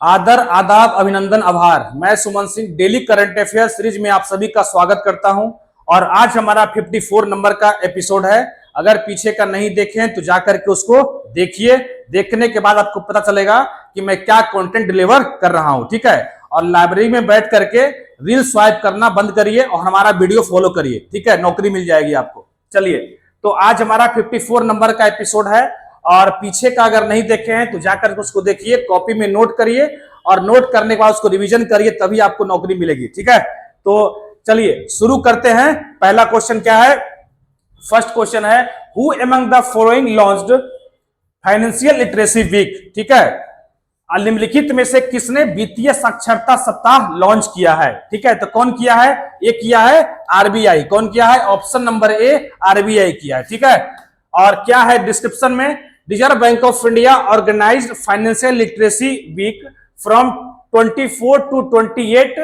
आदर, आदाब, अभिनंदन, आभार। मैं Suman Singh daily current affair series में आप सभी का स्वागत करता हूं और आज हमारा 54 नंबर का एपिसोड है। अगर पीछे का नहीं देखें तो जाकर के उसको देखिए। देखने के बाद आपको पता चलेगा कि मैं क्या कंटेंट डिलीवर कर रहा हूं, ठीक है। और लाइब्रेरी में बैठ करके रील स्वाइप करना बंद करिए और हमारा वीडियो फॉलो करिए, ठीक है। नौकरी मिल जाएगी आपको। चलिए, तो आज हमारा 54 नंबर का एपिसोड है और पीछे का अगर नहीं देखे हैं तो जाकर उसको देखिए, कॉपी में नोट करिए और नोट करने के बाद उसको रिवीजन करिए, तभी आपको नौकरी मिलेगी, ठीक है। तो चलिए शुरू करते हैं। पहला क्वेश्चन क्या है? फर्स्ट क्वेश्चन है, who among the following launched financial literacy week, ठीक है। निम्नलिखित में से किसने वित्तीय साक्षरता सप्ताह लॉन्च किया है, ठीक है। तो कौन किया है? ये किया है आरबीआई। कौन किया है? ऑप्शन नंबर ए, आरबीआई किया है, ठीक है। और क्या है डिस्क्रिप्शन में? Reserve Bank of India organised financial literacy week from 24 to 28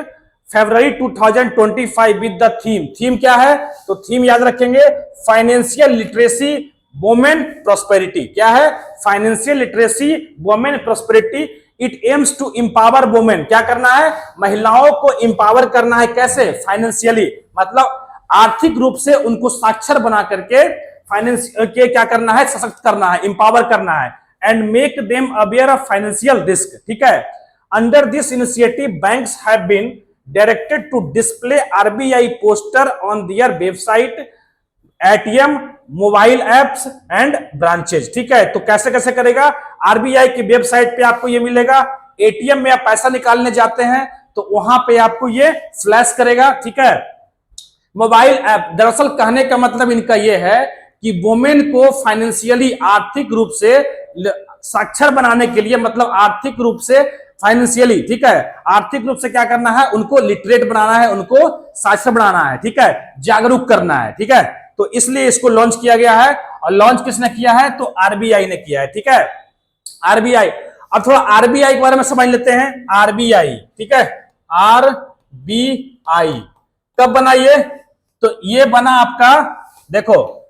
February 2025 with the theme क्या है? तो थीम याद रखेंगे, फाइनेंशियल लिटरेसी वुमेन प्रोस्पेरिटी। क्या है? Financial literacy women prosperity. It aims to empower women. क्या करना है? महिलाओं को एम्पावर करना है। कैसे? फाइनेंशियली, मतलब आर्थिक रूप से उनको साक्षर बना करके फाइनेंस के क्या करना है? सशक्त करना है, एम्पावर करना है। And make them aware of financial risk, ठीक है। Under this initiative banks have been directed to display RBI poster on their website, ATM, mobile apps and branches, ठीक है। तो कैसे कैसे करेगा? आरबीआई की वेबसाइट पे आपको ये मिलेगा। एटीएम में आप पैसा निकालने जाते हैं तो वहां पे आपको ये फ्लैश करेगा, ठीक है। मोबाइल ऐप, दरअसल कहने का मतलब इनका यह है कि वुमेन को फाइनेंशियली, आर्थिक रूप से साक्षर बनाने के लिए, मतलब आर्थिक रूप से फाइनेंशियली, ठीक है, आर्थिक रूप से क्या करना है? उनको लिटरेट बनाना है, उनको साक्षर बनाना है, ठीक है, जागरूक करना है, ठीक है। तो इसलिए इसको लॉन्च किया गया है। और लॉन्च किसने किया है? तो आरबीआई ने किया है, ठीक है। आरबीआई। अब थोड़ा आरबीआई के बारे में समझ लेते हैं। आरबीआई, ठीक है, आरबीआई कब बना ये? तो ये बना आपका, देखो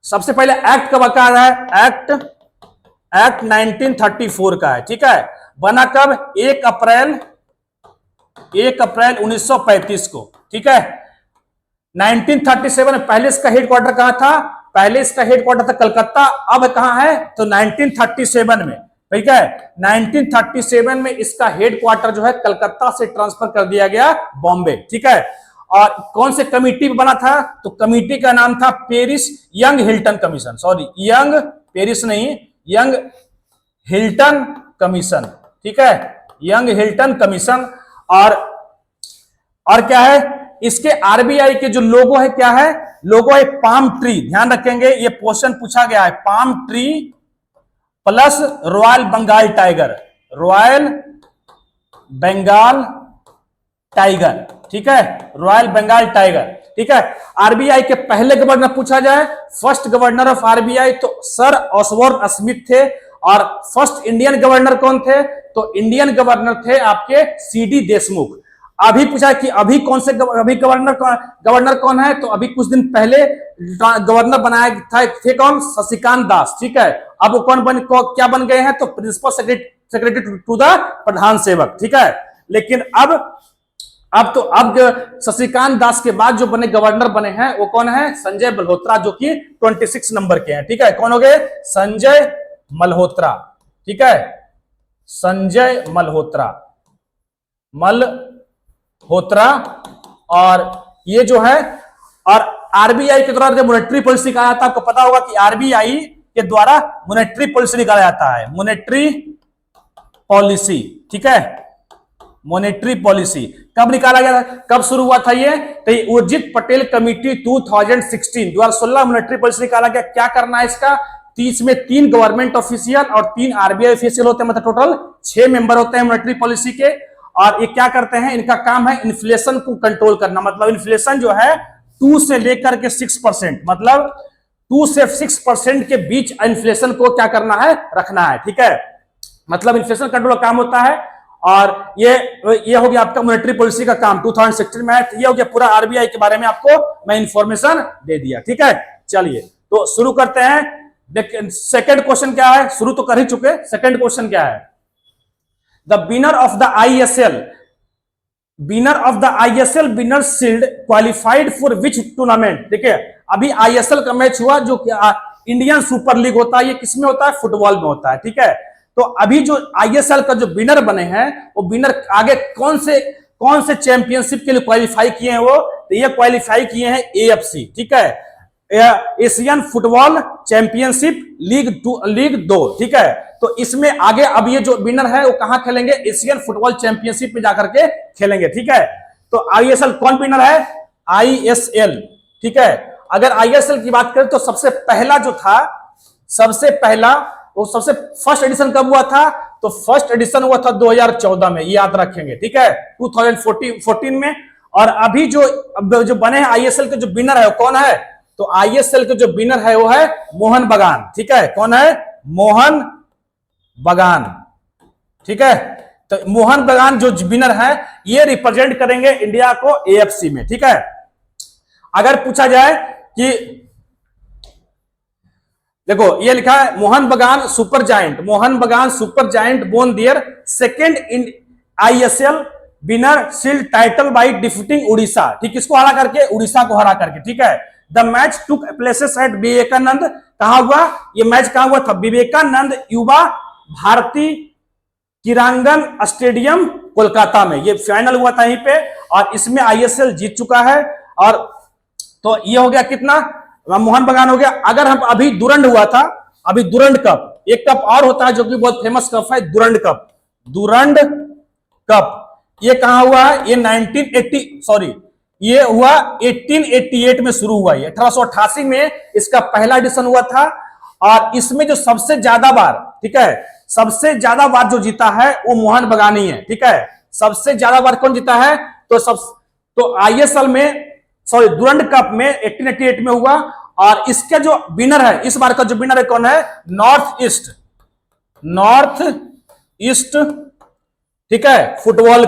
सबसे पहले एक्ट कब का है? एक्ट 1934 का है, ठीक है। बना कब? 1 अप्रैल 1935 को, ठीक है। 1937 में पहले इसका हेडक्वार्टर कहां था? पहले इसका हेडक्वार्टर था कलकत्ता। अब कहां है? तो 1937 में, ठीक है, 1937 में इसका हेडक्वार्टर जो है कलकत्ता से ट्रांसफर कर दिया गया बॉम्बे, ठीक है। और कौन से कमिटी बना था? तो कमिटी का नाम था Paris young Hilton commission. Sorry, young Paris नहीं, यंग हिल्टन कमीशन, ठीक है, यंग हिल्टन कमीशन। और क्या है? इसके आरबीआई के जो लोगो है, क्या है? लोगो है पाम ट्री। ध्यान रखेंगे, ये क्वेश्चन पूछा गया है। Palm tree plus royal Bengal tiger, royal Bengal tiger, ठीक है, रॉयल बंगाल टाइगर, ठीक है। आरबीआई के पहले गवर्नर पूछा जाए, फर्स्ट गवर्नर ऑफ आरबीआई, तो सर ऑसबोर्न स्मिथ थे। और फर्स्ट इंडियन गवर्नर कौन थे? तो इंडियन गवर्नर थे आपके सीडी देशमुख। अभी पूछा कि अभी कौन से अभी गवर्नर कौन है? तो अभी कुछ दिन पहले गवर्नर बनाया था, थे कौन? शशिकांत दास, ठीक है। अब वो क्या बन गए हैं? तो प्रिंसिपल सेक्रेटरी टू द प्रधान सेवक, ठीक है। लेकिन अब शशिकांत दास के बाद जो गवर्नर बने हैं वो कौन है? संजय मल्होत्रा, जो कि 26 नंबर के हैं, ठीक है। कौन हो गए? संजय मल्होत्रा, ठीक है, संजय मल्होत्रा। और ये जो है, और आरबीआई के द्वारा जब मॉनेटरी पॉलिसी निकाला था, आपको पता होगा कि आरबीआई के द्वारा मॉनेटरी पॉलिसी निकाला जाता है, मॉनेटरी पॉलिसी, ठीक है। मॉनेटरी पॉलिसी कब निकाला गया था? कब शुरू हुआ था ये? तो ये Urjit Patel committee 2016 monetary policy निकाला गया। क्या करना है इसका? 30 में 3 गवर्नमेंट ऑफिशियल और 3 आरबीआई ऑफिशियल होते हैं, मतलब टोटल 6 मेंबर होते हैं मॉनेटरी पॉलिसी के। और ये क्या करते हैं? इनका काम है इन्फ्लेशन को कंट्रोल करना। मतलब इन्फ्लेशन जो है 2 से लेकर के 6%, मतलब 2 से 6% के बीच इन्फ्लेशन को क्या करना है? रखना है, ठीक है। मतलब इन्फ्लेशन कंट्रोल का काम होता है। और ये हो गया आपका मॉनेटरी पॉलिसी का काम 2016 में। ये हो गया पूरा आरबीआई के बारे में आपको मैं इंफॉर्मेशन दे दिया, ठीक है। चलिए तो शुरू करते हैं। सेकंड क्वेश्चन क्या है? शुरू तो कर ही चुके। सेकंड क्वेश्चन क्या है? The winner of the ISL winner shield qualified for which tournament. देखिए अभी आईएसएल का मैच हुआ जो इंडियन सुपर लीग होता है, ये किसमें होता है, फुटबॉल में होता है, ठीक है। तो अभी जो आईएसएल का जो विनर बने हैं वो विनर आगे कौन से चैंपियनशिप के लिए क्वालिफाई किए हैं, वो तो ये क्वालिफाई किए हैं एएफसी, ठीक है, एशियन फुटबॉल चैंपियनशिप लीग 2, ठीक है। तो इसमें आगे अब ये जो विनर है वो कहां खेलेंगे, एशियन फुटबॉल चैंपियनशिप में जाकर के खेलेंगे, ठीक है। तो आईएसएल कौन विनर है, आईएसएल, ठीक है। अगर आईएसएल की बात करें तो सबसे पहला जो था, सबसे फर्स्ट एडिशन कब हुआ था, तो फर्स्ट एडिशन हुआ था 2014 में, ये याद रखेंगे, ठीक है, 2014 में। और अभी जो बने हैं आईएसएल के जो विनर है वो कौन है, तो आईएसएल के जो विनर है वो है मोहन बगान, ठीक है। कौन है, मोहन बगान, ठीक है। तो मोहन बगान जो विनर है ये रिप्रेजेंट करेंगे इंडिया को एएफसी में, ठीक है। अगर पूछा जाए कि देखो ये लिखा है Mohun Bagan super giant won their second in ISL winner shield title by defeating Odisha, ठीक, इसको हरा करके, उड़ीसा को हरा करके, ठीक है। The match took places at Vivekananda, कहां हुआ ये मैच, कहां हुआ था, विवेकानंद युवा भारती क्रीड़ांगन स्टेडियम कोलकाता में, ये फाइनल हुआ था यहीं पे, और इसमें आईएसएल जीत चुका है। और तो ये हो गया कितना, मोहन बगान हो गया। अगर हम अभी दुरंड हुआ था, अभी दुरंड कप, एक कप और होता है जो कि बहुत फेमस कप है, दुरंड कप, ये कहां हुआ है, ये 1888 में शुरू हुआ, ये 1888 में इसका पहला एडिशन हुआ था। और इसमें जो सबसे ज्यादा बार, ठीक है, सबसे ज्यादा बार जो जीता है वो मोहन बगानी है, ठीक है। सबसे ज्यादा बार कौन जीता है, तो आईएसएल में, सॉरी, दुरंड कप में 1888 में हुआ। और इसका जो विनर है, इस बार का जो विनर है कौन है, नॉर्थ ईस्ट, ठीक है, फुटबॉल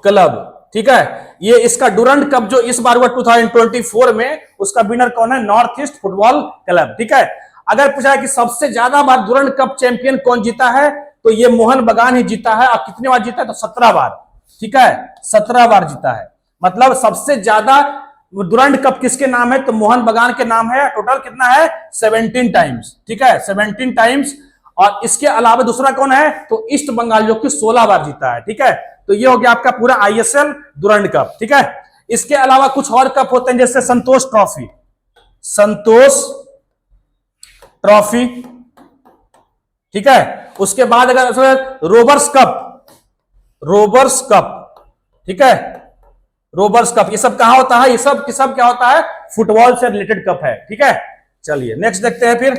क्लब, ठीक है। ये इसका डुरंड कप जो इस बार हुआ 2024 में, उसका विनर कौन है, नॉर्थ ईस्ट फुटबॉल क्लब, ठीक है। अगर पूछा है कि सबसे ज्यादा बार डुरंड कप चैंपियन कौन जीता है, तो ये मोहन बगान ही जीता है। और कितने बार जीता है, तो 17 बार, ठीक है, 17 बार जीता है। मतलब सबसे ज्यादा डुरंड कप किसके नाम है, तो मोहन बगान के नाम है। टोटल कितना है, 17 टाइम्स, ठीक है, 17 टाइम्स। और इसके अलावा दूसरा कौन है, तो ईस्ट बंगाल जो कि 16 बार जीता है, ठीक है। तो ये हो गया आपका पूरा आईएसएल डुरंड कप, ठीक है। इसके अलावा कुछ और कप होते हैं, जैसे संतोष ट्रॉफी, ठीक है। उसके बाद अगर रोबर्स कप, ठीक है, रोबर्स कप, ये सब कहां होता है, ये सब क्या होता है, फुटबॉल से रिलेटेड कप है, ठीक है। चलिए नेक्स्ट देखते हैं फिर,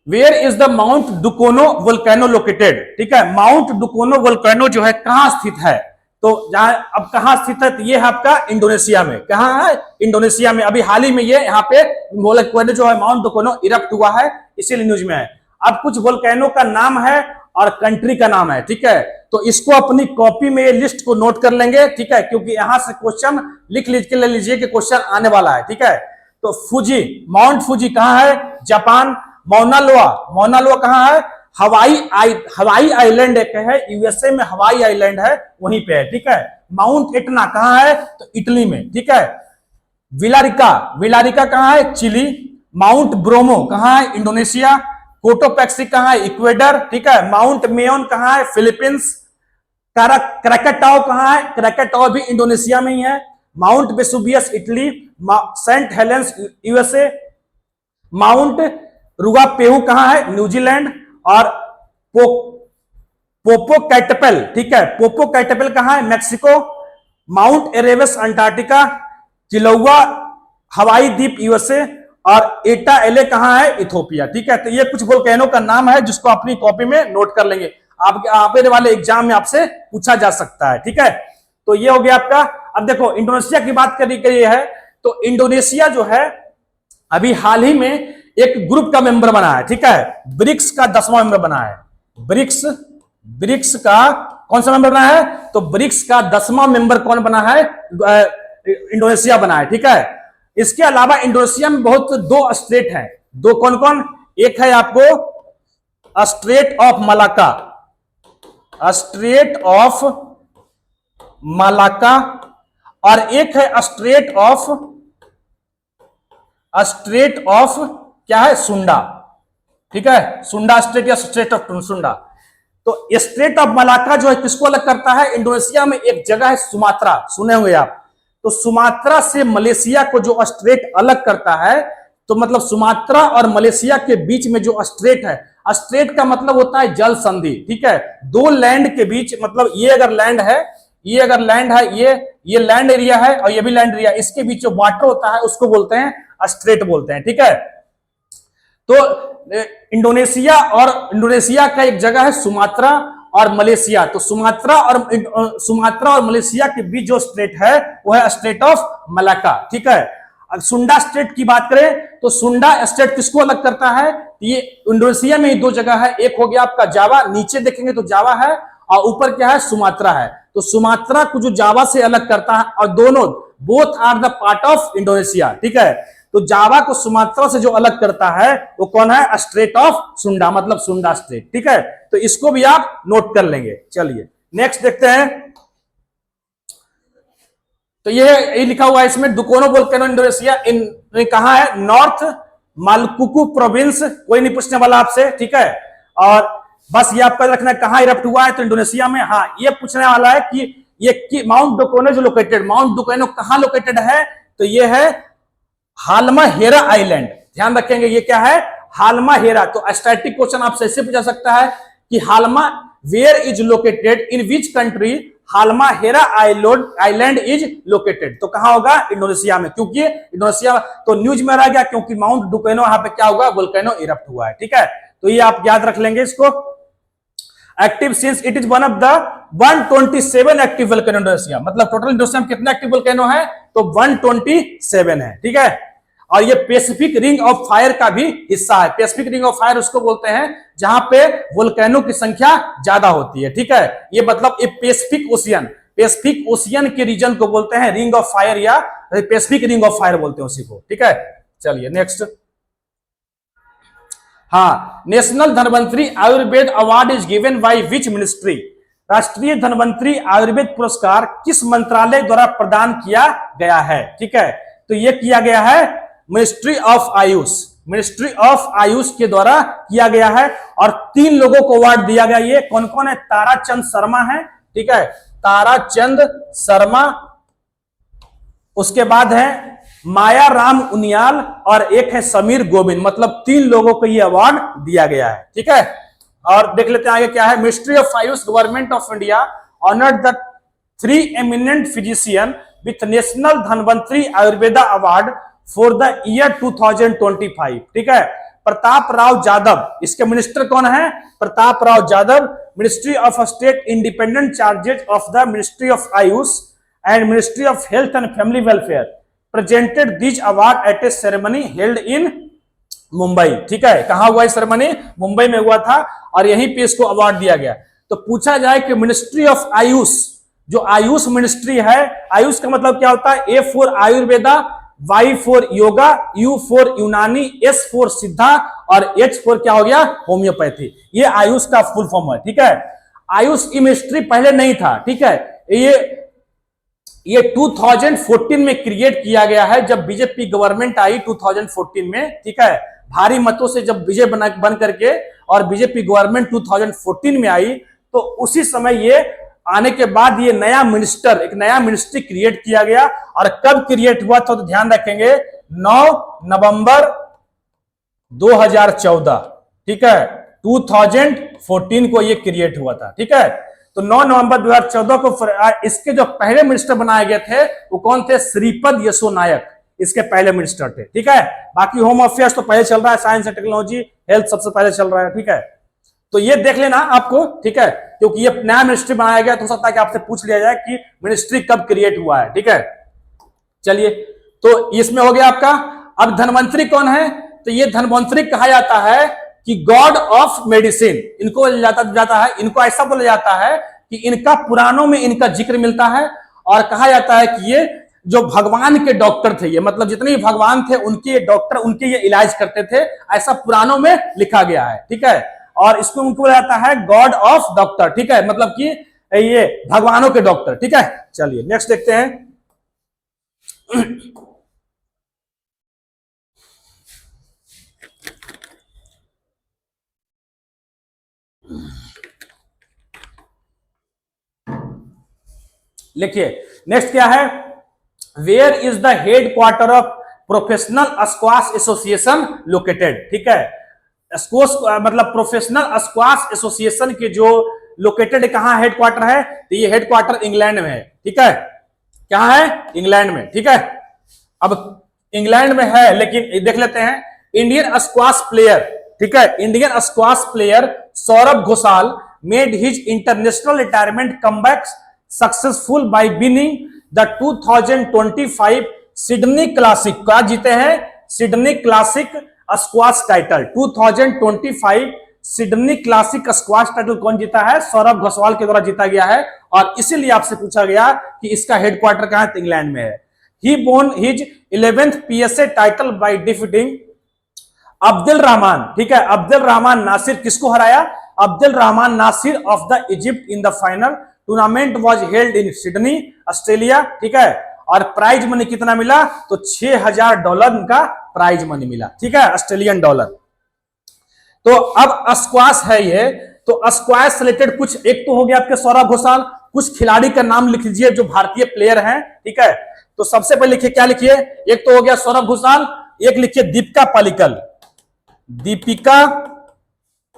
where is the Mount Dukono volcano located, ठीक है। माउंट डुकोनो वोल्केनो जो है कहां स्थित है, तो जहां अब कहां स्थित है, तो ये है आपका इंडोनेशिया में, कहां है, इंडोनेशिया में। अभी हाल ही में ये यहाँ पे वोल्केनो जो है माउंट डुकोनो इरप्ट हुआ है, इसीलिए न्यूज में है। अब कुछ वोल्केनो का नाम है और कंट्री का नाम है, ठीक है। तो इसको अपनी कॉपी में ये लिस्ट को नोट कर लेंगे, ठीक है, क्योंकि यहां से क्वेश्चन लिख ले लीजिए कि क्वेश्चन आने वाला है, ठीक है। तो फुजी, माउंट फुजी कहां है, जापान। मौना लोआ कहां है, हवाई आइलैंड एक है, यूएसए में हवाई आइलैंड है, वहीं पे है, ठीक है। माउंट एटना कहां है, तो इटली में, ठीक है। विलारिका कहां है, चिली। माउंट ब्रोमो कहां है, इंडोनेशिया। कोटोपैक्सी कहां है, इक्वेडर, ठीक है। माउंट मेयोन कहां है, फिलीपींस। क्रैकेटाओ कहां है, क्रैकेटाओ भी इंडोनेशिया में ही है। Mount Vesuvius Italy. Saint Helens USA. Mount Ruapehu कहां है, न्यूजीलैंड। और पोपोकैटेपेल, ठीक है, पोपोकैटेपेल कहां है, Mexico. Mount Erebus Antarctica. Kilauea Hawaii द्वीप यूएसए। और एटा एले कहां है, इथोपिया, ठीक है। तो ये कुछ वोल्केनो का नाम है जिसको अपनी कॉपी में नोट कर लेंगे, आने वाले एग्जाम में आपसे पूछा जा सकता है, ठीक है। तो ये हो गया आपका। अब देखो इंडोनेशिया की बात करी गई है, तो इंडोनेशिया जो है अभी हाल ही में एक ग्रुप का मेंबर बना है, ठीक है। ब्रिक्स का 10वां मेंबर बना है। ब्रिक्स का कौन सा मेंबर बना है, तो ब्रिक्स का 10वां मेंबर कौन बना है, इंडोनेशिया बना है, ठीक है। इसके अलावा इंडोनेशिया में बहुत 2 स्टेट हैं, 2 कौन कौन, एक है आपको straight of Malacca, straight of Malacca, और एक है स्ट्रेट ऑफ क्या है, सुंडा। ठीक है, सुंडा स्ट्रेट या स्ट्रेट ऑफ सुंडा। तो स्ट्रेट ऑफ मलाक्का जो है किसको अलग करता है, इंडोनेशिया में एक जगह है सुमात्रा, सुने होंगे आप। तो सुमात्रा से मलेशिया को जो स्ट्रेट अलग करता है, तो मतलब सुमात्रा और मलेशिया के बीच में जो स्ट्रेट है, स्ट्रेट का मतलब होता है जल संधि। ठीक है, दो लैंड के बीच, मतलब ये अगर लैंड है, ये लैंड एरिया है और ये भी लैंड एरिया, इसके बीच जो वाटर होता है उसको बोलते हैं स्ट्रेट बोलते हैं। ठीक है, तो इंडोनेशिया का एक जगह है सुमात्रा और मलेशिया। तो सुमात्रा और मलेशिया के बीच जो स्ट्रेट है वो है स्ट्रेट ऑफ मलाक्का। ठीक है, सुंडा स्ट्रेट की बात करें तो सुंडा स्ट्रेट किसको अलग करता है, ये इंडोनेशिया में ही दो जगह है, एक हो गया आपका जावा, नीचे देखेंगे तो जावा है, और ऊपर क्या है, सुमात्रा है। तो सुमात्रा को जो जावा से अलग करता है, और दोनों both are the part of Indonesia. ठीक है, तो जावा को सुमात्रा से जो अलग करता है वो कौन है, स्ट्रेट ऑफ सुंडा, मतलब सुंडा स्ट्रेट। ठीक है, तो इसको भी आप नोट कर लेंगे। चलिए नेक्स्ट देखते हैं। तो ये लिखा हुआ है इसमें, दुकोनो वोल्केनो इंडोनेशिया इन कहां है, नॉर्थ मालुकू प्रोविंस। कोई नहीं पूछने वाला आपसे। ठीक है, और बस ये आपका रखना है कहां इरप्ट हुआ है, तो इंडोनेशिया में। हाँ, ये पूछने वाला है कि ये माउंट डुकोनो जो लोकेटेड, माउंट डुकोनो कहां लोकेटेड है, तो ये है हालमाहेरा आइलैंड। ध्यान रखेंगे ये क्या है, हालमाहेरा। तो स्टैटिक क्वेश्चन आपसे ऐसे पूछा सकता है कि Halma where is located, in which country Halmahera island is located. तो कहां होगा, इंडोनेशिया में, क्योंकि इंडोनेशिया तो न्यूज में रह गया क्योंकि माउंट डुकोनो यहां पे क्या हुआ, वोल्केनो इरप्ट हुआ है। ठीक है, तो ये आप याद रख लेंगे इसको। Active since it is one of the 127 active volcano Indonesia, मतलब टोटल इंडोनेशिया में कितने एक्टिव वोल्केनो है, तो 127 है। ठीक है, और ये पैसिफिक रिंग ऑफ फायर का भी हिस्सा है। पैसिफिक रिंग ऑफ फायर उसको बोलते हैं जहां पे वोल्केनो की संख्या ज्यादा होती है। ठीक है, ये मतलब ये पैसिफिक ओशियन के रीजन को बोलते हैं रिंग ऑफ फायर, या पैसिफिक रिंग ऑफ फायर बोलते हैं उसी को। ठीक है, चलिए नेक्स्ट। हाँ, national Dhanvantari Ayurveda award is given by which ministry. राष्ट्रीय धन्वंतरी आयुर्वेद पुरस्कार किस मंत्रालय द्वारा प्रदान किया गया है। ठीक है, तो यह किया गया है मिनिस्ट्री ऑफ आयुष के द्वारा किया गया है, और 3 लोगों को अवार्ड दिया गया। ये कौन कौन है, ताराचंद शर्मा है। ठीक है, ताराचंद शर्मा, उसके बाद है माया राम उनियाल, और एक है समीर गोविंद, मतलब 3 लोगों को यह अवार्ड दिया गया है। ठीक है, और देख लेते हैं आगे क्या है। Ministry of Ayush government of India honoured the 3 eminent physician with national Dhanvantari Ayurveda award for the year 2025। ठीक है, प्रताप राव जादव, इसके मिनिस्टर कौन है, Pratap Rao Jadhav. Ministry of state independent charges of the ministry of Ayush and ministry of health and family welfare presented this award at a ceremony held in Mumbai. ठीक है, कहां हुआ ceremony, Mumbai में हुआ था, और यहीं पे इसको अवार्ड दिया गया। तो पूछा जाए कि मिनिस्ट्री ऑफ आयुष, जो आयुष मिनिस्ट्री है, आयुष का मतलब क्या होता है, A for Ayurveda, Y for yoga, U for Unani, S for Siddha, और एच फॉर क्या हो गया, होम्योपैथी। ये आयुष का फुल फॉर्म है। ठीक है, आयुष की मिनिस्ट्री पहले नहीं था। ठीक है, ये 2014 में क्रिएट किया गया है, जब बीजेपी गवर्नमेंट आई 2014 में। ठीक है, भारी मतों से जब विजय बन करके और बीजेपी गवर्नमेंट 2014 में आई, तो उसी समय ये आने के बाद ये एक नया मिनिस्ट्री क्रिएट किया गया। और कब क्रिएट हुआ था, तो ध्यान रखेंगे 9 नवंबर 2014। ठीक है, 2014 को ये क्रिएट हुआ था। ठीक है, तो 9 नवंबर 2014 को इसके जो पहले मिनिस्टर बनाए गए थे वो कौन थे, श्रीपद यसो नायक, इसके पहले मिनिस्टर थे। ठीक है, बाकी होम अफेयर्स तो पहले चल रहा है, साइंस एंड टेक्नोलॉजी, हेल्थ सबसे पहले चल रहा है। ठीक है, तो ये देख लेना आपको। ठीक है, क्योंकि ये नया मिनिस्ट्री बनाया गया, तो हो सकता है कि आपसे पूछ लिया जाए कि मिनिस्ट्री कब क्रिएट हुआ है। ठीक है, चलिए, तो इसमें हो गया आपका। अब धन्वंतरी कौन है, तो ये धन्वंतरी कहा जाता है कि गॉड ऑफ मेडिसिन इनको जाता है। इनको ऐसा बोला जाता है कि इनका पुराणों में इनका जिक्र मिलता है, और कहा जाता है कि ये जो भगवान के डॉक्टर थे ये, मतलब जितने भी भगवान थे उनके डॉक्टर उनके ये इलाज करते थे, ऐसा पुराणों में लिखा गया है। ठीक है, और इसको उनको बोला जाता है गॉड ऑफ डॉक्टर। ठीक है, मतलब कि ये भगवानों के डॉक्टर। ठीक है, चलिए नेक्स्ट देखते हैं। लिखिए नेक्स्ट क्या है, where is the headquarter of professional squash association located. ठीक है, स्क्वाश मतलब प्रोफेशनल स्क्वाश एसोसिएशन के जो लोकेटेड कहां हेड क्वार्टर है, तो ये हेड क्वार्टर इंग्लैंड में है। ठीक है, कहां है, इंग्लैंड में। ठीक है, अब इंग्लैंड में है, लेकिन देख लेते हैं इंडियन स्क्वाश प्लेयर। ठीक है, Indian squash player Saurabh Ghoshal made his international retirement comeback successful bye winning the 2025 Sydney classic. क्या जीते हैं, Sydney classic squash title. 2025 Sydney classic squash title कौन जीता है, सौरभ घोषाल के द्वारा जीता गया है, और इसीलिए आपसे पूछा गया कि इसका हेडक्वार्टर कहां है, इंग्लैंड में है। He won his 11th PSA title by defeating Abdul Rahman. ठीक है, अब्दुल रहमान नासिर किसको हराया, Abdul Rahman Nasir of the Egypt in the final. Tournament was held in Sydney Australia. ठीक है, और प्राइज मनी कितना मिला, तो $6000 का प्राइज मनी मिला। ठीक है, ऑस्ट्रेलियन डॉलर। तो अब स्क्वाश है ये, तो स्क्वाश से रिलेटेड कुछ, एक तो हो गया आपके सौरभ घोषाल, कुछ खिलाड़ी का नाम लिख लीजिए जो भारतीय प्लेयर हैं। ठीक है, तो सबसे पहले लिखिए, क्या लिखिए, एक तो हो गया सौरभ घोषाल, एक लिखिए दीपिका पालिकल, दीपिका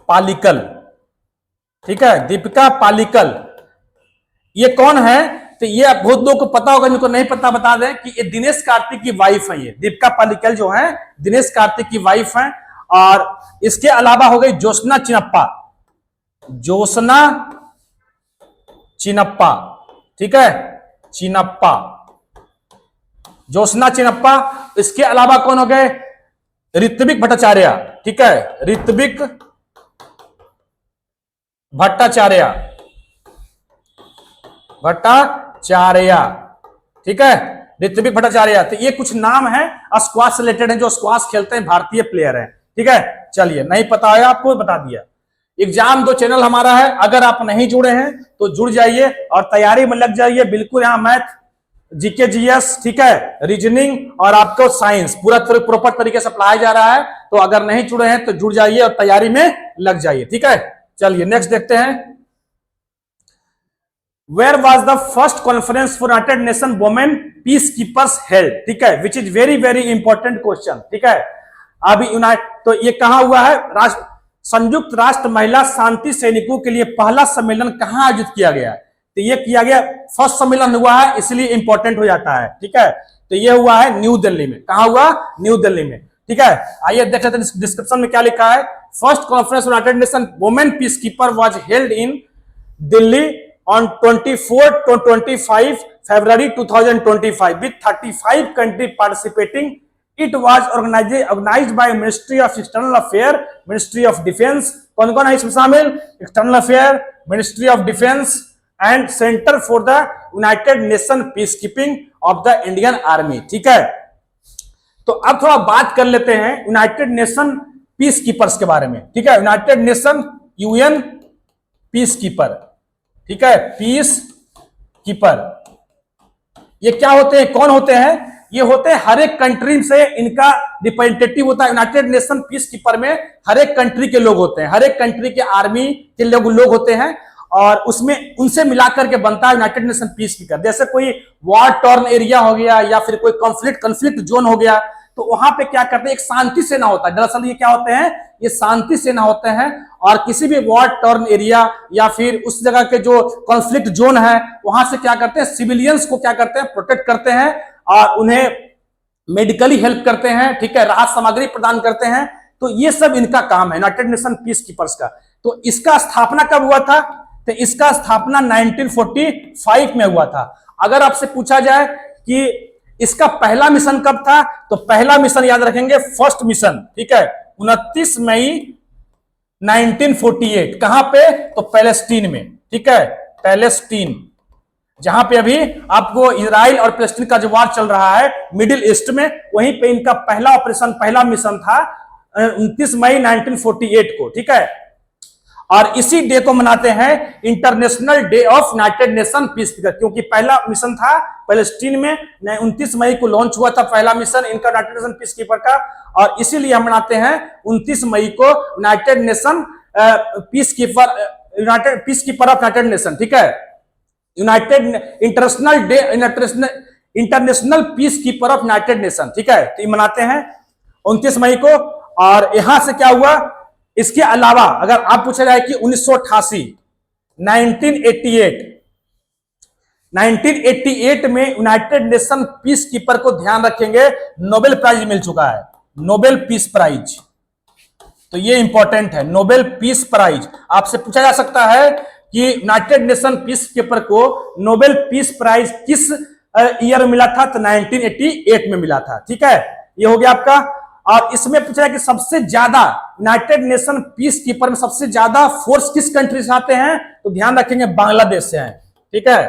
पालिकल। ठीक है, दीपिका पालिकल ये कौन है, तो ये बहुत लोगों को पता होगा, जिनको नहीं पता बता दें कि ये दिनेश कार्तिक की वाइफ है। ये दीपिका पालिकल जो है दिनेश कार्तिक की वाइफ है। और इसके अलावा हो गई ज्योत्सना चिनप्पा, ज्योत्सना चिनप्पा। ठीक है, चिनप्पा, ज्योत्सना चिनप्पा। इसके अलावा कौन हो गए, ऋत्विक भट्टाचार्य। ठीक है, ऋत्विक भट्टाचार्य, भट्टाचार्य। ठीक है, ऋत्विक भट्टाचार्य। तो ये कुछ नाम है स्क्वाश से रिलेटेड है, जो स्क्वाश खेलते हैं, भारतीय प्लेयर हैं। ठीक है, चलिए नहीं पता है आपको बता दिया। एग्जाम 2 चैनल हमारा है, अगर आप नहीं जुड़े हैं तो जुड़ जाइए और तैयारी में लग जाइए। बिल्कुल यहाँ मैथ, जीके, जीएस, ठीक है, रीजनिंग और आपको साइंस पूरा प्रॉपर तरीके से पढ़ाया जा रहा है। तो अगर नहीं जुड़े हैं तो जुड़ जाइए और तैयारी में लग जाइए। ठीक है, चलिए नेक्स्ट देखते हैं। Where was the first conference for United Nations Women Peacekeepers held? ठीक है, which is very very important question। ठीक है, अभी तो ये कहां हुआ है, संयुक्त राष्ट्र महिला शांति सैनिकों के लिए पहला सम्मेलन कहां आयोजित किया गया, तो ये किया गया, फर्स्ट सम्मेलन हुआ है इसलिए इंपॉर्टेंट हो जाता है। ठीक है, तो ये हुआ है न्यू दिल्ली में। कहां हुआ, न्यू दिल्ली में। ठीक है, आइए देख लेते हैं डिस्क्रिप्शन में क्या लिखा है। First conference United nation women piece keeper was held in Delhi on 24 to 25 February 2025 with 35 countries participating. It was organized by Ministry of External Affairs, Ministry of Defense. कौन कौन है इसमें शामिल, External Affairs, Ministry of Defense and Center for the United Nations Peacekeeping of the Indian Army। ठीक है, तो अब थोड़ा बात कर लेते हैं यूनाइटेड नेशन पीस कीपर्स के बारे में। ठीक है, United nation UN peace keeper. ठीक है, पीस कीपर ये क्या होते हैं, कौन होते हैं, ये होते हैं हर एक कंट्री से इनका रिप्रेजेंटेटिव होता है। यूनाइटेड नेशन पीस कीपर में हर एक कंट्री के लोग होते हैं, हर एक कंट्री के आर्मी के लोग होते हैं, और उसमें उनसे मिलाकर के बनता है यूनाइटेड नेशन पीस कीपर। जैसे कोई वॉर टॉर्न एरिया हो गया या फिर कोई कॉन्फ्लिक्ट जोन हो गया, तो वहां पे क्या करते हैं, एक शांति सेना होता है। दरअसल ये क्या होते हैं, ये शांति सेना होते हैं, और किसी भी वॉर टॉर्न एरिया या फिर उस जगह के जो कॉन्फ्लिक्ट जोन है वहां से क्या करते हैं, सिविलियंस को क्या करते हैं, प्रोटेक्ट करते हैं और उन्हें मेडिकली हेल्प करते हैं। ठीक है, राहत सामग्री प्रदान करते हैं। तो ये सब इनका काम है यूनाइटेड नेशन पीस कीपर्स का। तो इसका स्थापना कब हुआ था, तो इसका स्थापना 1945 में हुआ था। अगर आपसे पूछा जाए कि इसका पहला मिशन कब था, तो पहला मिशन याद रखेंगे, फर्स्ट मिशन। ठीक है, 29 मई 1948। कहां पे, तो पैलेस्टीन में। ठीक है, पैलेस्टीन जहां पे अभी आपको इजराइल और पैलेस्टीन का जो वार चल रहा है मिडिल ईस्ट में, वहीं पे इनका पहला ऑपरेशन, पहला मिशन था 29 मई 1948 को, ठीक है। और इसी डे को मनाते हैं international day of United nation piece keeper, क्योंकि पहला मिशन था पैलेस्टीन में, 29 मई को लॉन्च हुआ था पहला मिशन इनका यूनाइटेड नेशन पीस कीपर का, और इसीलिए हम मनाते हैं 29 मई को United nation piece keeper, United piece keeper of United nation, ठीक है। United international day, international piece keeper of United nation, ठीक है। तो ये मनाते हैं 29 मई को। और यहां से क्या हुआ, इसके अलावा अगर आप पूछा जाए कि 1988 1988 में यूनाइटेड नेशन पीस कीपर को ध्यान रखेंगे, नोबेल प्राइज मिल चुका है, नोबेल पीस प्राइज। तो ये इंपॉर्टेंट है, नोबेल पीस प्राइज। आपसे पूछा जा सकता है कि यूनाइटेड नेशन पीस कीपर को नोबेल पीस प्राइज किस ईयर में मिला था, तो 1988 में मिला था, ठीक है। ये हो गया आपका। और इसमें पूछा है कि सबसे ज्यादा यूनाइटेड नेशन पीस कीपर में सबसे ज्यादा फोर्स किस कंट्री से आते हैं, तो ध्यान रखेंगे बांग्लादेश से हैं, ठीक है,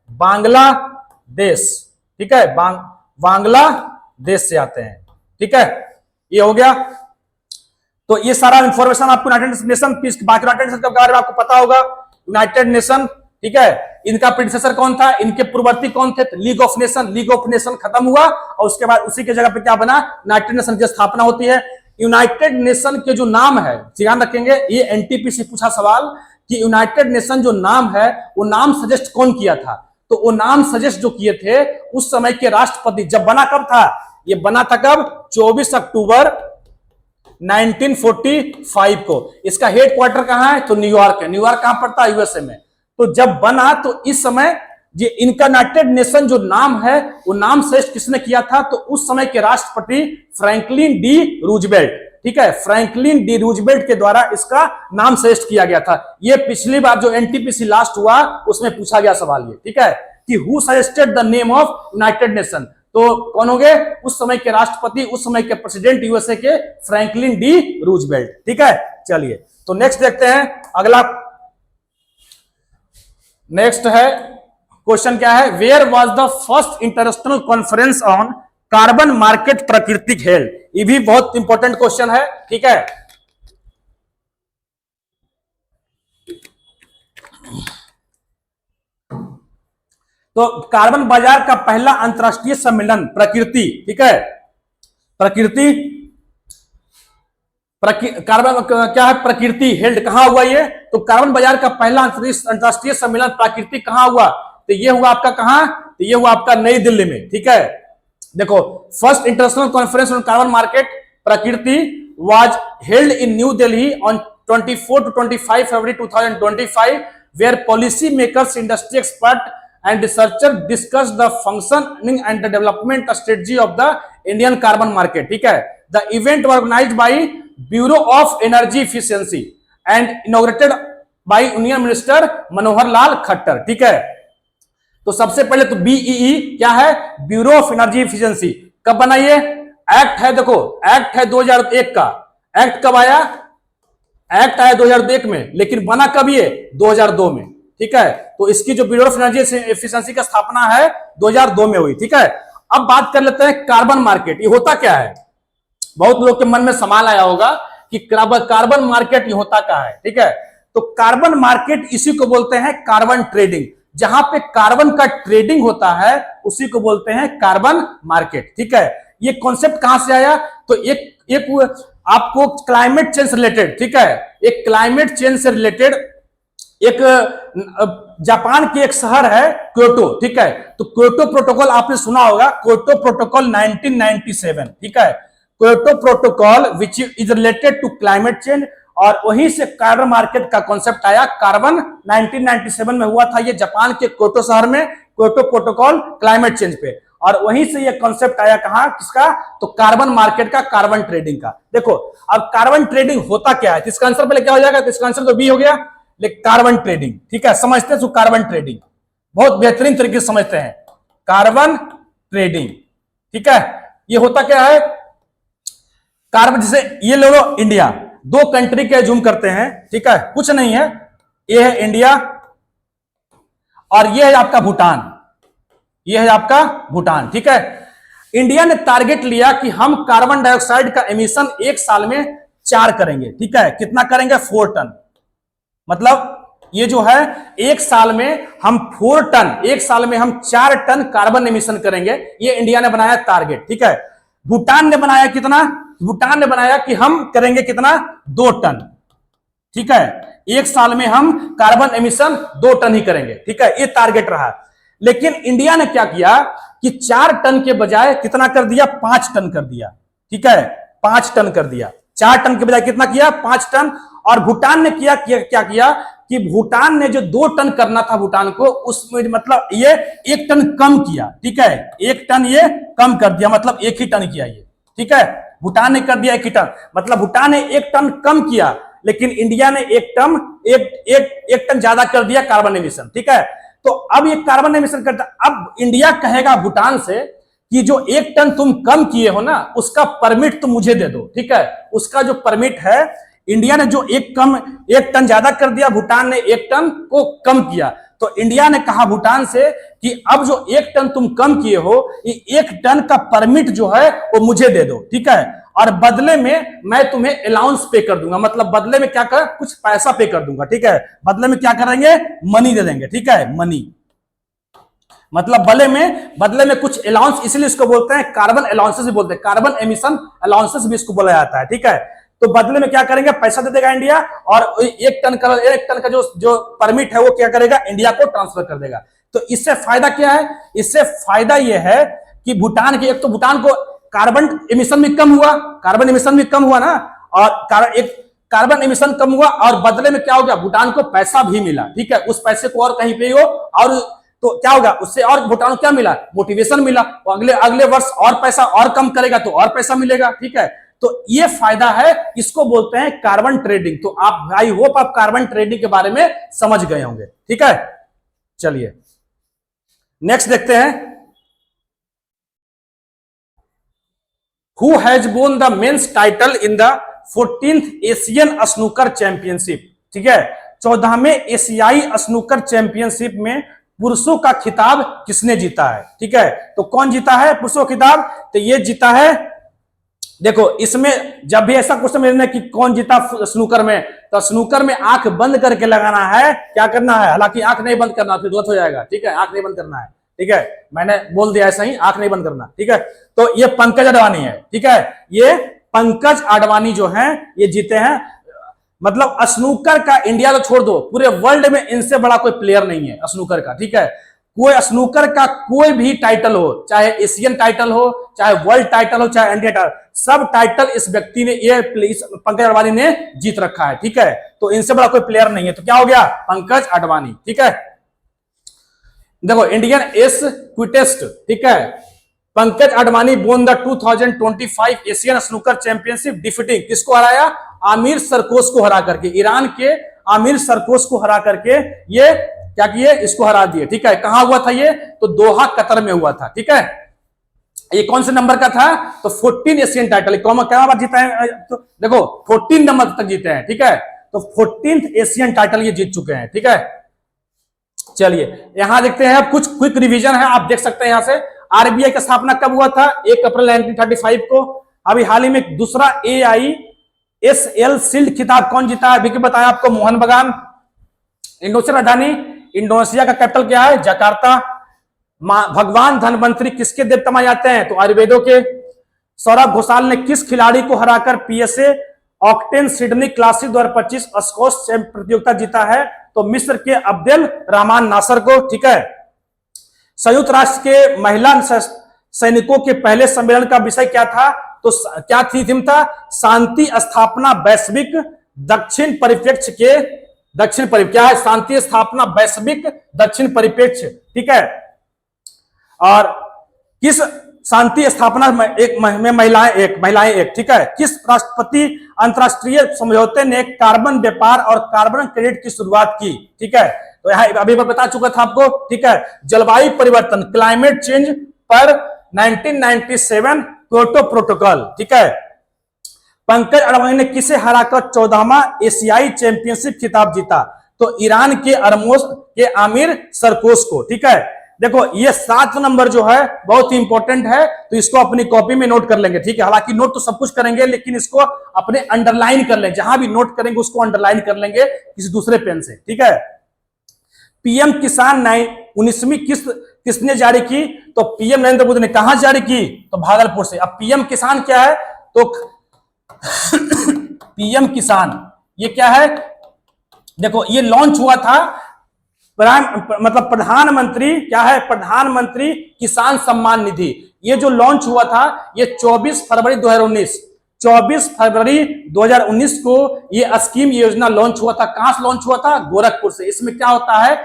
बांग्लादेश, ठीक है, बांग्लादेश से आते हैं, ठीक है। ये हो गया। तो ये सारा इंफॉर्मेशन आपको यूनाइटेड नेशन पीस, बाकी यूनाइटेड नेशन के बारे में आपको पता होगा। यूनाइटेड नेशन, ठीक है, इनका प्रेडिसेसर कौन था, इनके पूर्ववर्ती कौन थे, league of nation. League of nation खत्म हुआ और उसके बाद उसी के जगह पे क्या बना, यूनाइटेड नेशन की स्थापना होती है। यूनाइटेड नेशन के जो नाम है, ध्यान रखेंगे, ये एनटीपीसी पूछा सवाल कि यूनाइटेड नेशन जो नाम है वो नाम सजेस्ट कौन किया था, तो वो नाम सजेस्ट जो किए थे उस समय के राष्ट्रपति, जब बना कब था, ये बना था कब, 24 अक्टूबर 1945 को। इसका हेडक्वार्टर कहां है, तो न्यूयॉर्क है। न्यूयॉर्क कहां पड़ता है, यूएसए में। तो जब बना तो इस समय ये इनका यूनाइटेड नेशन जो नाम है वो नाम सजेस्ट किसने किया था, तो उस समय के राष्ट्रपति फ्रैंकलिन डी रूजवेल्ट, ठीक है, फ्रैंकलिन डी रूजवेल्ट के द्वारा इसका नाम सजेस्ट किया गया था। ये पिछली बार जो एनटीपीसी लास्ट हुआ उसमें पूछा गया सवाल ये, ठीक है, कि who suggested the name of United nation, तो कौन हो गए, उस समय के राष्ट्रपति, उस समय के प्रेसिडेंट यूएसए के फ्रैंकलिन डी रूजवेल्ट, ठीक है। चलिए तो नेक्स्ट देखते हैं अगला। नेक्स्ट है क्वेश्चन क्या है, where was the first international conference on carbon market प्राकृतिक हेल्ड। ये भी बहुत इंपॉर्टेंट क्वेश्चन है, ठीक है। तो कार्बन बाजार का पहला अंतरराष्ट्रीय सम्मेलन प्रकृति, ठीक है, प्रकृति कार्बन क्या है, प्रकृति हेल्ड कहां हुआ ये, तो कार्बन बाजार का पहला अंतरराष्ट्रीय सम्मेलन प्रकृति कहां हुआ, तो ये हुआ आपका कहां, तो ये हुआ आपका नई दिल्ली में, ठीक है। देखो, first international conference on carbon market Prakriti was held in New Delhi on 24 to 25 February 2025, where policy makers, industry expert and researcher discussed the functioning and the development strategy of the Indian carbon market, ठीक है। The event was organized by Bureau of Energy Efficiency and inaugurated by Union Minister Manohar Lal Khattar, ठीक है। तो सबसे पहले तो BEE क्या है, ब्यूरो ऑफ एनर्जी एफिशिएंसी, कब बना ये, एक्ट है, देखो एक्ट है 2001 का। एक्ट कब आया, एक्ट आया 2001 में, लेकिन बना कब ये, 2002 में, ठीक है। तो इसकी जो ब्यूरो ऑफ एनर्जी एफिशिएंसी का स्थापना है 2002 में हुई, ठीक है। अब बात कर लेते हैं कार्बन मार्केट, ये होता क्या है। बहुत लोग के मन में सवाल आया होगा कि कार्बन मार्केट ये होता क्या है, ठीक है। तो कार्बन मार्केट इसी को बोलते हैं कार्बन ट्रेडिंग, जहां पे कार्बन का ट्रेडिंग होता है उसी को बोलते हैं कार्बन मार्केट, ठीक है। ये कॉन्सेप्ट कहां से आया, तो एक आपको क्लाइमेट चेंज रिलेटेड, ठीक है, एक क्लाइमेट चेंज से रिलेटेड एक जापान की एक शहर है क्योटो, ठीक है। तो क्योटो प्रोटोकॉल आपने सुना होगा, क्योटो प्रोटोकॉल 1997, ठीक है, Kyoto protocol which is related to climate change, और वहीं से कार्बन मार्केट का कॉन्सेप्ट आया। कार्बन 1997 में हुआ था ये जापान के क्योटो शहर में, क्योटो प्रोटोकॉल क्लाइमेट चेंज पे, और वहीं से ये कॉन्सेप्ट आया कहां, किसका, तो कार्बन मार्केट का, कार्बन ट्रेडिंग का। देखो अब कार्बन ट्रेडिंग होता क्या है, इसका आंसर पहले क्या हो जाएगा, तो इसका आंसर तो बी हो गया, लेकिन कार्बन ट्रेडिंग, ठीक है, समझते हैं कार्बन ट्रेडिंग, बहुत बेहतरीन तरीके से समझते हैं कार्बन ट्रेडिंग, ठीक है। ये होता क्या है, कार्बन, जैसे ये ले लो इंडिया, दो कंट्री के जूम करते हैं, ठीक है, कुछ नहीं है, ये है इंडिया और ये है आपका भूटान, ये है आपका भूटान। ठीक है, इंडिया ने टारगेट लिया कि हम कार्बन डाइऑक्साइड का एमिशन एक साल में 4 करेंगे। ठीक है, कितना करेंगे? 4 टन। मतलब ये जो है एक साल में हम 4 टन, एक साल में हम 4 टन कार्बन एमिशन करेंगे, ये इंडिया ने बनाया टारगेट। ठीक है, भूटान ने बनाया कितना? भूटान ने बनाया कि हम करेंगे कितना? 2 टन। ठीक है, एक साल में हम कार्बन एमिशन 2 टन ही करेंगे। ठीक है, ये टारगेट रहा। लेकिन इंडिया ने क्या किया कि 4 टन के बजाय कितना कर दिया? 5 टन कर दिया। ठीक है, 5 टन कर दिया। 4 टन के बजाय कितना किया? 5 टन। और भूटान ने क्या किया कि भूटान ने जो 2 टन करना था भूटान को, उसमें मतलब ये 1 टन कम किया। ठीक है, 1 टन ये कम कर दिया, मतलब 1 ही टन किया ये। ठीक है, भूटान ने कर दिया 1 ही टन, मतलब भूटान ने 1 टन कम किया, लेकिन इंडिया ने 1 टन ज्यादा कर दिया कार्बन एमिशन। ठीक है, तो अब ये कार्बन एमिशन करता, अब इंडिया कहेगा भूटान से कि जो 1 टन तुम कम किए हो ना, उसका परमिट तुम मुझे दे दो। ठीक है, उसका जो परमिट है, इंडिया ने जो 1 टन ज्यादा कर दिया, भूटान ने 1 टन को कम किया, तो इंडिया ने कहा भूटान से कि अब जो 1 टन तुम कम किए हो, ये 1 टन का परमिट जो है वो मुझे दे दो। ठीक है, और बदले में मैं तुम्हें अलाउंस पे कर दूंगा, मतलब बदले में क्या कर, कुछ पैसा पे कर दूंगा। ठीक है, बदले में क्या करेंगे? मनी दे देंगे। ठीक है, मनी मतलब बदले में कुछ अलाउंस, इसलिए इसको बोलते हैं कार्बन अलाउंसेस भी बोलते हैं, कार्बन एमिशन अलाउंसेस भी इसको बोला जाता है। ठीक है, तो बदले में क्या करेंगे? पैसा दे देगा इंडिया, और 1 टन का जो परमिट है वो क्या करेगा? इंडिया को ट्रांसफर कर देगा। तो इससे फायदा क्या है? इससे फायदा यह है कि भूटान के, एक तो भूटान को कार्बन एमिशन भी कम हुआ, कार्बन एमिशन भी कम हुआ ना, और कार्बन एमिशन कम हुआ, और बदले में क्या हो गया? भूटान को पैसा भी मिला। ठीक है, उस पैसे को और कहीं पे हो, और तो क्या होगा उससे? और भूटान को क्या मिला? मोटिवेशन मिला, तो अगले वर्ष और पैसा और कम करेगा तो और पैसा मिलेगा। ठीक है, तो ये फायदा है, इसको बोलते हैं कार्बन ट्रेडिंग। तो आप, आई होप आप कार्बन ट्रेडिंग के बारे में समझ गए होंगे। ठीक है, चलिए नेक्स्ट देखते हैं। Who has won the men's title in the 14th Asian snooker championship? ठीक है, 14वें एशियाई स्नूकर चैंपियनशिप में पुरुषों का खिताब किसने जीता है? ठीक है, तो कौन जीता है पुरुषों का खिताब? तो ये जीता है, देखो इसमें जब भी ऐसा क्वेश्चन मिलना कि कौन जीता स्नूकर में, तो स्नूकर में आंख बंद करके लगाना है। क्या करना है? हालांकि आंख नहीं बंद करना, फिर गलत हो जाएगा। ठीक है, आंख नहीं बंद करना है। ठीक है, मैंने बोल दिया ऐसा ही, आंख नहीं बंद करना। ठीक है, तो ये पंकज अडवाणी है। ठीक है, ये पंकज अडवाणी जो है ये जीते हैं। मतलब स्नूकर का इंडिया तो छोड़ दो, पूरे वर्ल्ड में इनसे बड़ा कोई प्लेयर नहीं है स्नूकर का। ठीक है, कोई स्नूकर का कोई भी टाइटल हो, चाहे एशियन टाइटल हो, चाहे वर्ल्ड टाइटल हो, चाहे इंडिया टाइटल, सब टाइटल इस व्यक्ति ने, ये पंकज अडवाणी ने जीत रखा है। ठीक है, तो इनसे बड़ा कोई प्लेयर नहीं है, तो क्या हो गया? पंकज अडवाणी। ठीक है, देखो इंडियन एस क्विटेस्ट। ठीक है, Pankaj Advani bone the 2025 Asian snooker championship defeating, किसको हराया? आमिर सरकोश को हरा करके, ईरान के आमिर सरकोश को हरा करके ये क्या किए? इसको हरा दिए। ठीक है, कहां हुआ था ये? तो दोहा कतर में हुआ था। ठीक है, ये कौन से नंबर का था? तो 14 एशियन टाइटल, क्या बार जीता है? तो देखो 14 नंबर तक जीते हैं। ठीक है, तो 14th एशियन टाइटल ये जीत चुके हैं। ठीक है, चलिए यहां देखते हैं, कुछ क्विक रिवीजन है, आप देख सकते हैं यहां से। आरबीआई का स्थापना कब हुआ था? 1 अप्रैल 1935 को। अभी हाल ही में दूसरा AISL शील्ड खिताब कौन जीता है? अभी बताया आपको, मोहन बगान। इंडोनेशिया राजधानी, इंडोनेशिया का कैपिटल क्या है? जकार्ता। भगवान धनवंतरी किसके देवता माने जाते हैं? तो आयुर्वेदों के। सौरभ घोषाल ने किस खिलाड़ी को हराकर PSA octane Sydney classic 2025 squash प्रतियोगिता जीता है? तो मिस्र के अब्देल रहमान नासर को। ठीक है, संयुक्त राष्ट्र के महिला सैनिकों के पहले सम्मेलन का विषय क्या था? तो क्या थीम था? शांति स्थापना वैश्विक दक्षिण परिप्रेक्ष्य के, क्या है? शांति स्थापना वैश्विक दक्षिण परिप्रेक्ष्य। ठीक है, और किस शांति स्थापना में महिलाएं एक। ठीक है, किस राष्ट्रपति अंतरराष्ट्रीय समझौते ने कार्बन व्यापार और कार्बन क्रेडिट की शुरुआत की? ठीक है, तो यहां अभी मैं बता चुका था आपको। ठीक है, जलवायु परिवर्तन, क्लाइमेट चेंज पर 1997 क्योटो प्रोटोकॉल। ठीक है, पंकज अडवाणी ने किसे हराकर 14वां एशियाई चैंपियनशिप खिताब जीता? तो ईरान के के आमिर सरकोश को। ठीक है, देखो ये 7 नंबर जो है बहुत ही इंपॉर्टेंट है, तो इसको अपनी कॉपी में नोट कर लेंगे। ठीक है, हालांकि नोट तो सब कुछ करेंगे, लेकिन इसको अपने अंडरलाइन कर लेंगे, जहां भी नोट करेंगे उसको अंडरलाइन कर लेंगे किसी दूसरे पेन से। ठीक है, पीएम किसान 19वीं किस्त किसने जारी की? तो पीएम नरेंद्र मोदी ने। कहां जारी की? तो भागलपुर से। अब पीएम किसान क्या है? तो पीएम किसान ये क्या है? देखो ये लॉन्च हुआ था मतलब प्रधानमंत्री क्या है? प्रधानमंत्री किसान सम्मान निधि। ये जो लॉन्च हुआ था ये 24 फरवरी 2019 24 फरवरी 2019 को ये स्कीम योजना लॉन्च हुआ था। कहां से लॉन्च हुआ था? गोरखपुर से। इसमें क्या होता है,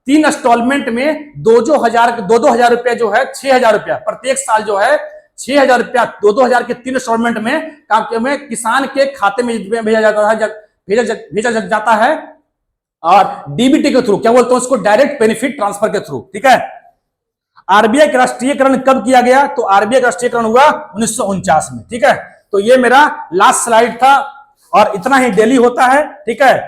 3 इंस्टॉलमेंट में 2,000 रुपया जो है 6,000 रुपया प्रत्येक साल जो है 6,000 रुपया 2,000 के 3 इंस्टॉलमेंट में किसान के खाते में भेजा जाता है और डीबीटी के थ्रू, क्या बोलते हैं उसको, डायरेक्ट बेनिफिट ट्रांसफर के थ्रू। ठीक है, आरबीआई का राष्ट्रीयकरण कब किया गया? तो आरबीआई का राष्ट्रीयकरण हुआ 1949 में। ठीक है, तो ये मेरा लास्ट स्लाइड था और इतना ही डेली होता है। ठीक है,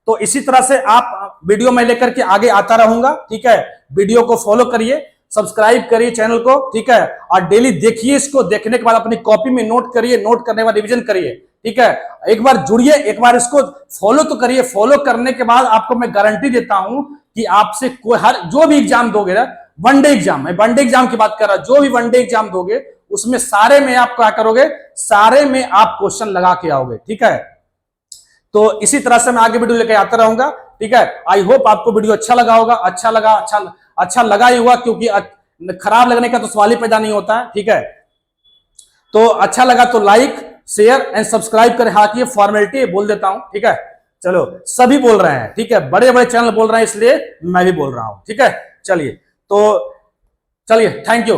तो इसी तरह से आप वीडियो में लेकर के आगे आता रहूंगा। ठीक है, वीडियो को फॉलो करिए, सब्सक्राइब करिए चैनल को। ठीक है, और डेली देखिए, इसको देखने के बाद अपनी कॉपी में नोट करिए, नोट करने के बाद रिवीजन करिए। ठीक है, एक बार जुड़िए, एक बार इसको फॉलो तो करिए। फॉलो करने के बाद आपको मैं गारंटी देता हूं कि आपसे कोई हर जो भी एग्जाम दोगे ना, वनडे एग्जाम, मैं वनडे एग्जाम की बात कर रहा हूं, जो भी वनडे एग्जाम दोगे उसमें सारे में आप क्या करोगे, सारे में आप क्वेश्चन लगा के आओगे। ठीक है, तो इसी तरह से मैं आगे वीडियो लेकर आता रहूंगा। ठीक है, आई होप आपको वीडियो अच्छा लगा होगा। अच्छा लगा ही हुआ, क्योंकि खराब लगने का तो सवाल ही पैदा नहीं होता है। ठीक है, तो अच्छा लगा तो लाइक शेयर एंड सब्सक्राइब करें। हालांकि ये फॉर्मेलिटी बोल देता हूं। ठीक है, चलो सभी बोल रहे हैं। ठीक है, बड़े बड़े चैनल बोल रहे हैं, इसलिए मैं भी बोल रहा हूं। ठीक है, चलिए, तो चलिए, थैंक यू।